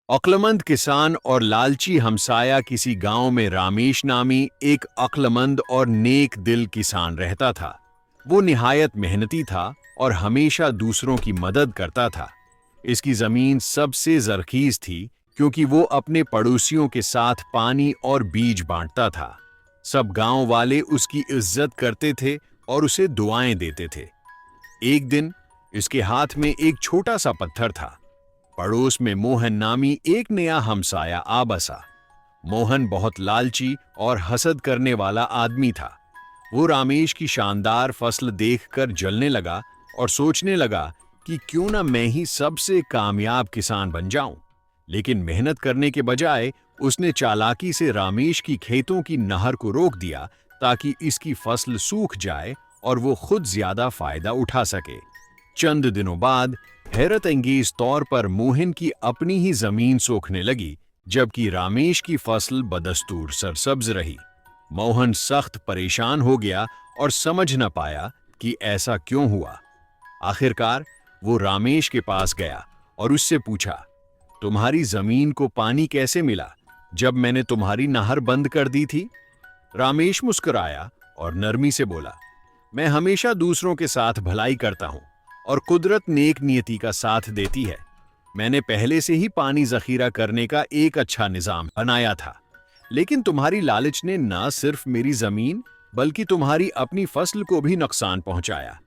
अक्लमंद किसान और लालची हमसाया किसी गांव में रामेश नामी एक अक्लमंद और नेक दिल किसान रहता था। वो निहायत मेहनती था और हमेशा दूसरों की मदद करता था। इसकी जमीन सबसे जरखीज थी क्योंकि वो अपने पड़ोसियों के साथ पानी और बीज बांटता था। सब गांव वाले उसकी इज्जत करते थे और उसे दुआएं देते थे। एक दिन इसके हाथ में एक छोटा सा पत्थर था। पड़ोस में मोहन नामी एक नया हमसाया आ बसा। मोहन बहुत लालची और हसद करने वाला आदमी था। वो रामेश की शानदार फसल देखकर जलने लगा और सोचने लगा कि क्यों ना मैं ही सबसे कामयाब किसान बन जाऊं। लेकिन मेहनत करने के बजाय उसने चालाकी से रामेश की खेतों की नहर को रोक दिया ताकि इसकी फसल सूख जाए और वो खुद ज्यादा फायदा उठा सके। चंद दिनों बाद हैरत अंगेज तौर पर मोहन की अपनी ही जमीन सोखने लगी, जबकि रामेश की फसल बदस्तूर सरसब्ज रही। मोहन सख्त परेशान हो गया और समझ न पाया कि ऐसा क्यों हुआ। आखिरकार वो रामेश के पास गया और उससे पूछा, तुम्हारी जमीन को पानी कैसे मिला जब मैंने तुम्हारी नहर बंद कर दी थी? रामेश मुस्कुराया और नरमी से बोला, मैं हमेशा दूसरों के साथ भलाई करता हूं और कुदरत नेक नियति का साथ देती है। मैंने पहले से ही पानी जखीरा करने का एक अच्छा निजाम बनाया था, लेकिन तुम्हारी लालच ने न सिर्फ मेरी जमीन बल्कि तुम्हारी अपनी फसल को भी नुकसान पहुंचाया।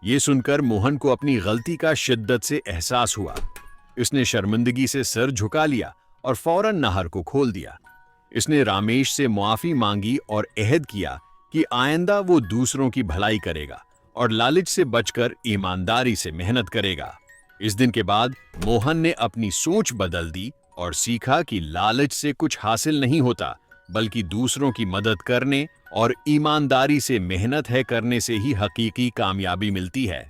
ये सुनकर मोहन को अपनी गलती का शिद्दत से एहसास हुआ। इसने शर्मिंदगी से सर झुका लिया और फौरन नहर को खोल दिया। इसने रामेश से मुआफी मांगी और अहद किया कि आइंदा वो दूसरों की भलाई करेगा और लालच से बचकर ईमानदारी से मेहनत करेगा। इस दिन के बाद मोहन ने अपनी सोच बदल दी और सीखा कि लालच से कुछ हासिल नहीं होता, बल्कि दूसरों की मदद करने और ईमानदारी से मेहनत है करने से ही हकीकी कामयाबी मिलती है।